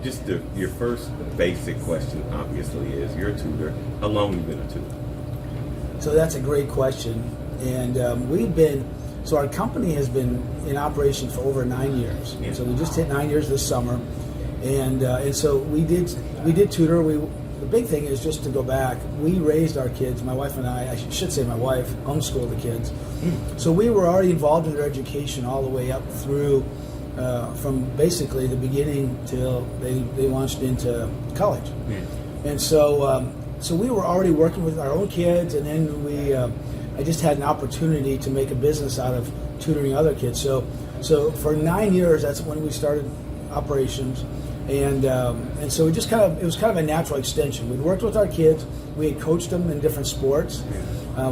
just your first basic question, obviously, is you're a tutor. How long have you been a tutor? So that's a great question. And so our company has been in operation for over 9 years. Yeah. So we just hit 9 years this summer. And so we did tutor. The big thing is, just to go back, we raised our kids, my wife and I should say my wife, homeschooled the kids. So we were already involved in their education all the way up through, from basically the beginning till they launched into college. Yeah. And so we were already working with our own kids, and then I just had an opportunity to make a business out of tutoring other kids. So for 9 years, that's when we started operations. And so it was kind of a natural extension. We'd worked with our kids, we had coached them in different sports.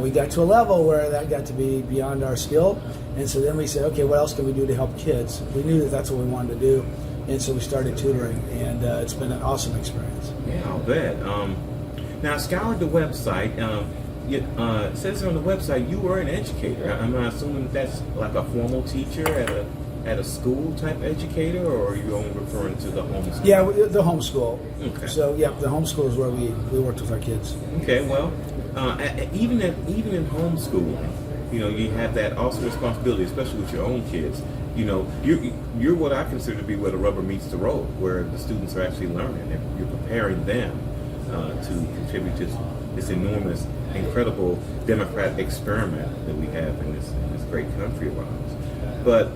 We got to a level where that got to be beyond our skill, and so then we said, okay, what else can we do to help kids? We knew that that's what we wanted to do, and so we started tutoring, and it's been an awesome experience. Yeah, I'll bet. Now, I scoured the website. It says on the website you were an educator. I'm assuming that's like a formal teacher at a school type educator, or are you only referring to the homeschool? Yeah, the homeschool. Okay. So yeah, the homeschool is where we worked with our kids. Okay, well, even in homeschooling, you have that awesome responsibility, especially with your own kids. You're what I consider to be where the rubber meets the road, where the students are actually learning, and you're preparing them to contribute to this enormous, incredible democratic experiment that we have in this great country of ours. But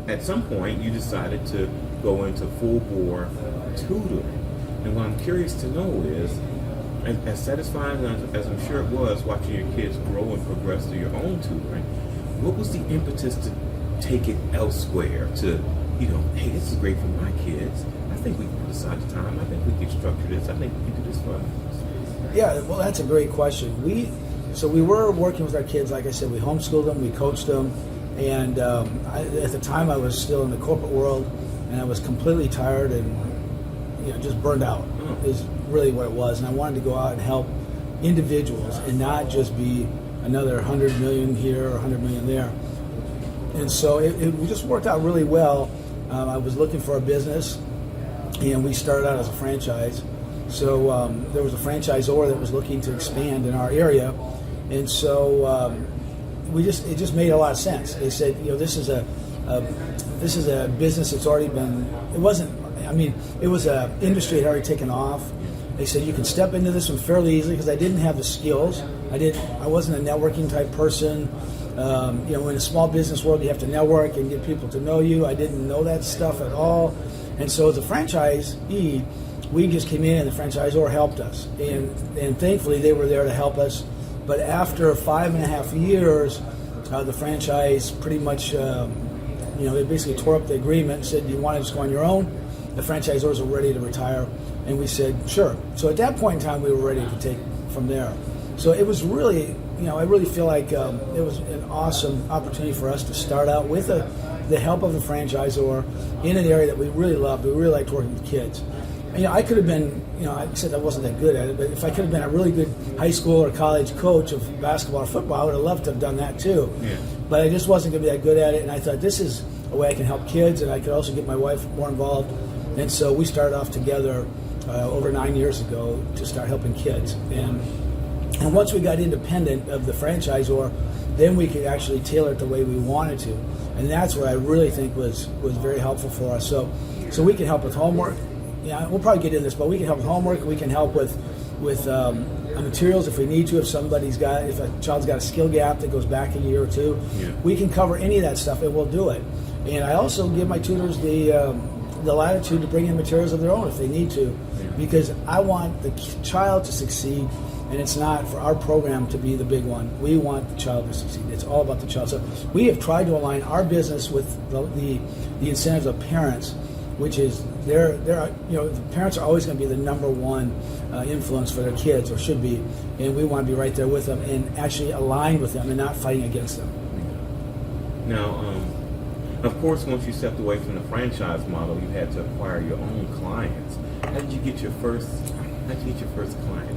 at some point, you decided to go into full-bore tutoring. And what I'm curious to know is, as satisfying as I'm sure it was watching your kids grow and progress through your own tutoring, what was the impetus to take it elsewhere, to, hey, this is great for my kids. I think we can put aside the time. I think we can structure this. I think we can do this for others. Yeah, well, that's a great question. We were working with our kids. Like I said, we homeschooled them, we coached them, and at the time I was still in the corporate world, and I was completely tired and just burned out is really what it was. And I wanted to go out and help individuals and not just be another 100 million here or 100 million there. And so it just worked out really well. I was looking for a business, and we started out as a franchise. So there was a franchisor that was looking to expand in our area, and so it just made a lot of sense. They said, this is a business that's already been. It was a industry that had already taken off. They said you can step into this one fairly easily because I didn't have the skills. I wasn't a networking type person. In a small business world, you have to network and get people to know you. I didn't know that stuff at all, and so as a franchisee, we just came in and the franchisor helped us, and thankfully they were there to help us. But after 5.5 years, the franchise pretty much, they basically tore up the agreement and said, "Do you want to just go on your own?" The franchisors were ready to retire, and we said, "Sure." So at that point in time, we were ready to take from there. So it was really, I really feel like it was an awesome opportunity for us to start out with the help of the franchisor in an area that we really loved. We really liked working with kids. I could have been, I said I wasn't that good at it, but if I could have been a really good high school or college coach of basketball or football, I would have loved to have done that too. Yeah. But I just wasn't going to be that good at it, and I thought this is a way I can help kids, and I could also get my wife more involved. And so we started off together over 9 years ago to start helping kids. And once we got independent of the franchisor, then we could actually tailor it the way we wanted to. And that's what I really think was very helpful for us. So we can help with homework. Yeah, we'll probably get into this, but we can help with homework. We can help with materials if we need to. If a child's got a skill gap that goes back a year or two, we can cover any of that stuff, and we'll do it. And I also give my tutors the latitude to bring in materials of their own if they need to, because I want the child to succeed, and it's not for our program to be the big one. We want the child to succeed. It's all about the child. So we have tried to align our business with the incentives of parents, which is the parents are always going to be the number one influence for their kids, or should be, and we want to be right there with them and actually aligned with them and not fighting against them. Now, of course, once you stepped away from the franchise model, you had to acquire your own clients. How did you get your first client?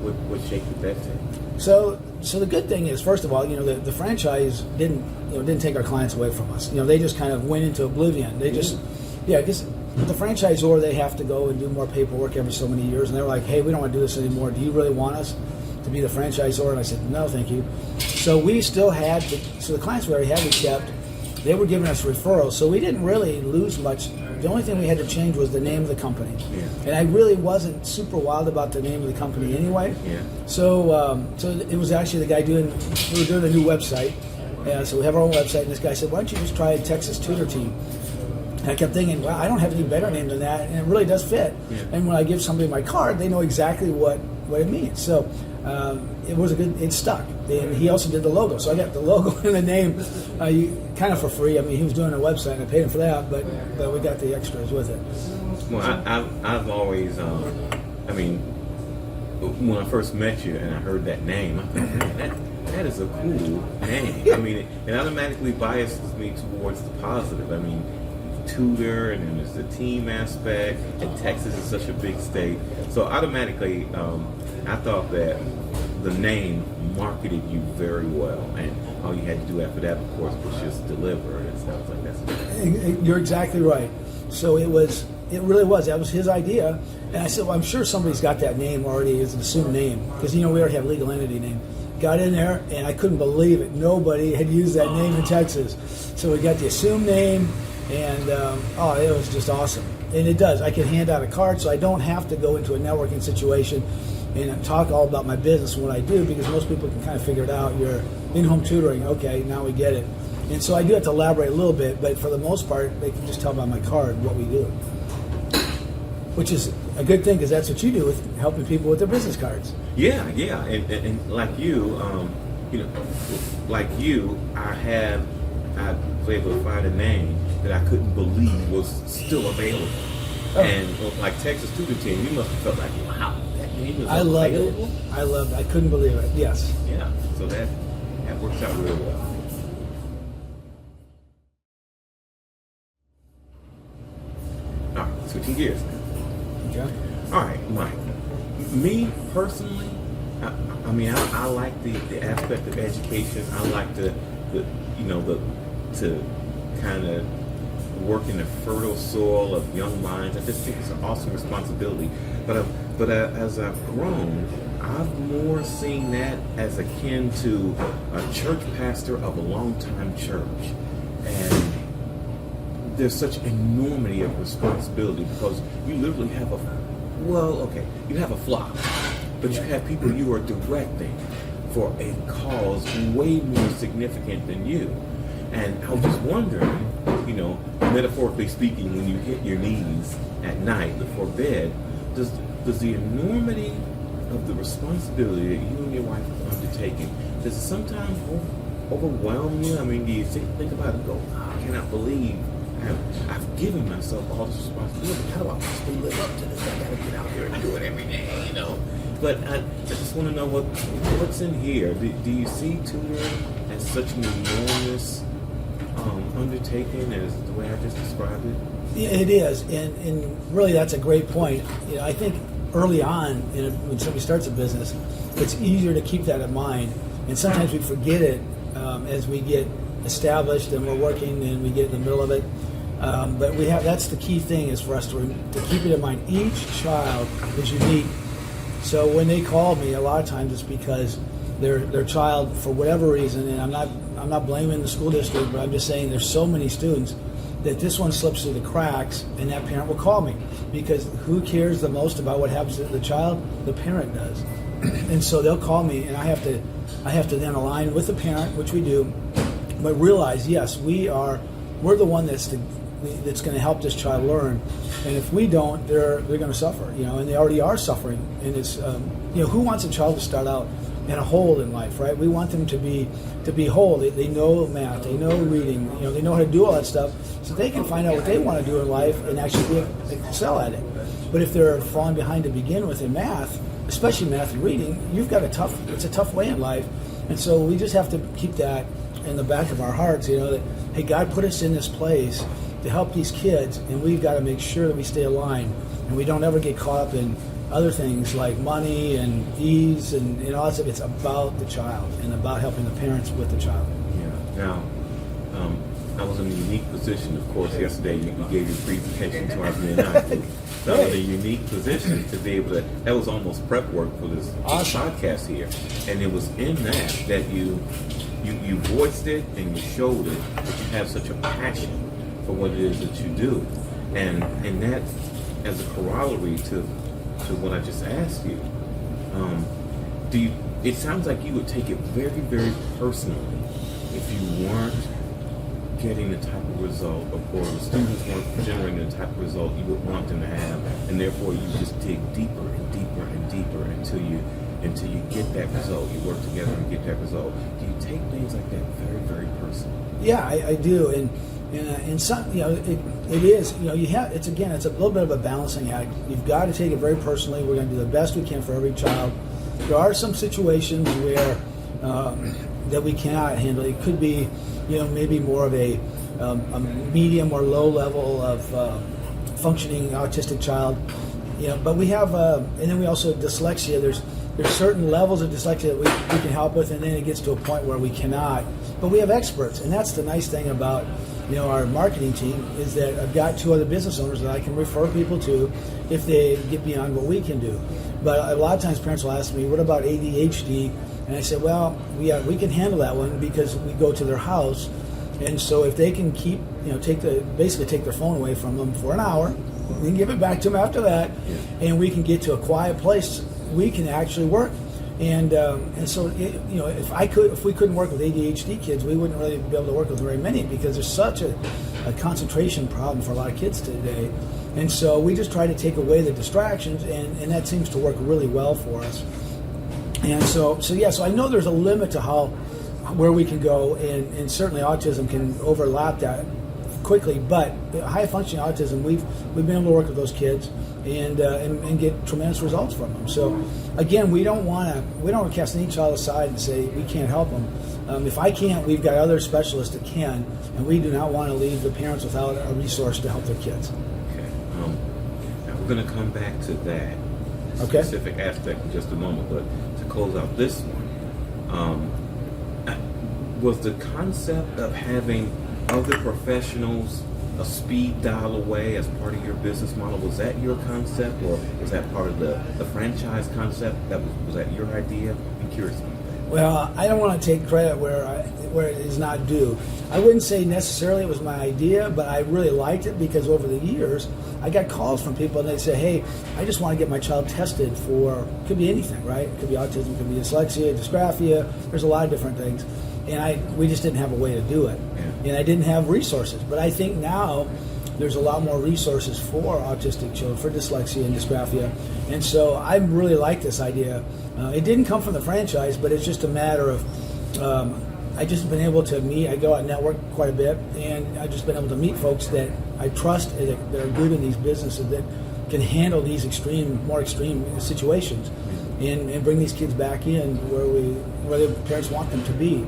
What shape did that take? So the good thing is, first of all, the franchise didn't take our clients away from us. They just kind of went into oblivion. They just, because But the franchisor, they have to go and do more paperwork every so many years, and they're like, hey, we don't want to do this anymore. Do you really want us to be the franchisor? And I said, no, thank you. So we still had, so the clients we already had, we kept. They were giving us referrals, so we didn't really lose much. The only thing we had to change was the name of the company. Yeah. And I really wasn't super wild about the name of the company anyway. Yeah. So it was actually the guy we were doing a new website. So we have our own website, and this guy said, why don't you just try Texas Tutor Team? And I kept thinking, well, I don't have any better name than that, and it really does fit. Yeah. And when I give somebody my card, they know exactly what it means. So it stuck. And he also did the logo, so I got the logo and the name kind of for free. I mean, he was doing a website, and I paid him for that, but we got the extras with it. Well, I've always, when I first met you and I heard that name, I thought, man, that is a cool name. I mean, it automatically biases me towards the positive. I mean, tutor, and then there's the team aspect, and Texas is such a big state. So automatically, I thought that the name marketed you very well, and all you had to do after that, of course, was just deliver, and it sounds like that's You're exactly right. So it really was. That was his idea, and I said, well, I'm sure somebody's got that name already as an assumed name, because we already have legal entity name. Got in there, and I couldn't believe it. Nobody had used that name in Texas. So we got the assumed name, and it was just awesome. And it does. I can hand out a card, so I don't have to go into a networking situation and talk all about my business and what I do, because most people can kind of figure it out. You're in-home tutoring. Okay, now we get it. And so I do have to elaborate a little bit, but for the most part, they can just tell by my card what we do, which is a good thing, because that's what you do with helping people with their business cards. Yeah, and like you, I was able to find a name that I couldn't believe was still available. Oh. And like Texas Tutor Team, you must have felt like, wow, that name is available. I loved it. I couldn't believe it. Yes. Yeah, so that works out really well. All right, switching gears now. Okay. All right, Mike. Me personally, I like the aspect of education. I like to kind of work in the fertile soil of young minds. I just think it's an awesome responsibility. But as I've grown, I've more seen that as akin to a church pastor of a long-time church, and there's such enormity of responsibility, because you literally have you have a flock, but you have people you are directing for a cause way more significant than you. And I was just wondering, metaphorically speaking, when you hit your knees at night before bed, does the enormity of the responsibility that you and your wife have undertaken, does it sometimes overwhelm you? I mean, do you think about it and go, I cannot believe I've given myself all this responsibility. How do I possibly live up to this? I gotta get out here and do it every day, But I just want to know what's in here. Do you see tutoring as such an enormous undertaking as the way I just described it? Yeah, it is, and really that's a great point. I think early on, when somebody starts a business, it's easier to keep that in mind, and sometimes we forget it as we get established and we're working and we get in the middle of it. But that's the key thing, is for us to keep it in mind. Each child is unique. So when they call me, a lot of times it's because their child, for whatever reason, and I'm not blaming the school district, but I'm just saying there's so many students that this one slips through the cracks, and that parent will call me, because who cares the most about what happens to the child? The parent does. And so they'll call me, and I have to then align with the parent, which we do, but realize, yes, we're the one that's going to help this child learn, and if we don't, they're going to suffer, and they already are suffering. And it's who wants a child to start out in a hole in life, right? We want them to be whole. They know math, they know reading, they know how to do all that stuff, so they can find out what they want to do in life and actually excel at it. But if they're falling behind to begin with in math, especially math and reading, it's a tough way in life. And so we just have to keep that in the back of our hearts, that, hey, God put us in this place to help these kids, and we've got to make sure that we stay aligned and we don't ever get caught up in other things like money and ease and all that stuff. It's about the child and about helping the parents with the child. Yeah. Now, I was in a unique position. Of course, yesterday you gave your presentation to our VNI group. So I was in a unique position to be able to. That was almost prep work for this podcast here, and it was in that you voiced it and you showed it that you have such a passion for what it is that you do, and that as a corollary to what I just asked you. It sounds like you would take it very, very personally if you weren't getting the type of result, or the students weren't generating the type of result you would want them to have, and therefore you just dig deeper and deeper and deeper until you get that result. You work together and get that result. Do you take things like that very, very personally? Yeah, I do, and some, it is, it's a little bit of a balancing act. You've got to take it very personally. We're going to do the best we can for every child. There are some situations where that we cannot handle. It could be, maybe more of a medium or low level of functioning autistic child. But we have, and then we also have dyslexia. There's certain levels of dyslexia that we can help with, and then it gets to a point where we cannot. But we have experts, and that's the nice thing about our marketing team, is that I've got 2 other business owners that I can refer people to if they get beyond what we can do. But a lot of times parents will ask me, what about ADHD? And I said, well, we can handle that one because we go to their house. And so if they can keep, take their phone away from them for an hour, we can give it back to them after that, and we can get to a quiet place, we can actually work. And so, if we couldn't work with ADHD kids, we wouldn't really be able to work with very many, because there's such a concentration problem for a lot of kids today. And so we just try to take away the distractions, and that seems to work really well for us. And so I know there's a limit to where we can go, and certainly autism can overlap that quickly. But high functioning autism, we've been able to work with those kids and get tremendous results from them. So again, we don't want to cast any child aside and say we can't help them. If I can't, we've got other specialists that can, and we do not want to leave the parents without a resource to help their kids. Okay. Now we're going to come back to that specific aspect in just a moment, but to close out this one, was the concept of having other professionals a speed dial away as part of your business model, was that your concept, or was that part of the franchise concept? Was that your idea? I'm curious about that. Well, I don't want to take credit where it is not due. I wouldn't say necessarily it was my idea, but I really liked it because over the years I got calls from people and they'd say, hey, I just want to get my child tested for, could be anything, right? It could be autism, could be dyslexia, dysgraphia, there's a lot of different things. And we just didn't have a way to do it. Yeah. And I didn't have resources. But I think now there's a lot more resources for autistic children, for dyslexia and dysgraphia. And so I really like this idea. It didn't come from the franchise, but it's just a matter of, I've just been able to meet, I go out and network quite a bit, and I've just been able to meet folks that I trust, that are good in these businesses, that can handle these more extreme situations and bring these kids back in where the parents want them to be.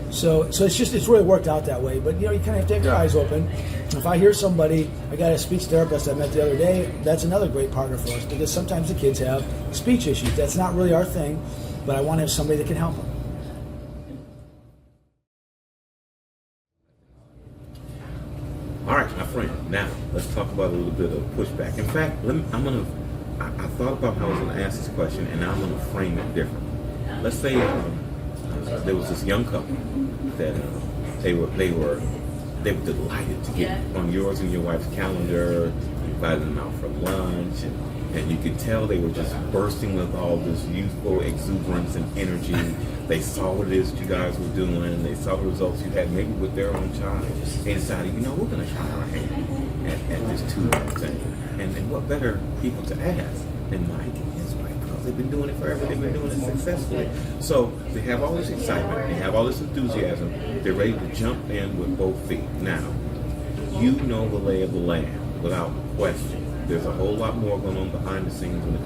So it's really worked out that way. But you kind of have to have your eyes open. If I hear somebody, I got a speech therapist I met the other day, that's another great partner for us, because sometimes the kids have speech issues. That's not really our thing, but I want to have somebody that can help them. All right, my friend. Now let's talk about a little bit of pushback. In fact, I thought about how I was going to ask this question, and now I'm going to frame it differently. Let's say there was this young couple that they were delighted to get on yours and your wife's calendar. You invited them out for lunch, and you could tell they were just bursting with all this youthful exuberance and energy. They saw what it is that you guys were doing, and they saw the results you had maybe with their own child. They decided, we're going to try our hand at this tutoring thing. And what better people to ask than Mike and his wife, because they've been doing it forever. They've been doing it successfully. So they have all this excitement. They have all this enthusiasm. They're ready to jump in with both feet. Now, you know the lay of the land without question. There's a whole lot more going on behind the scenes when it comes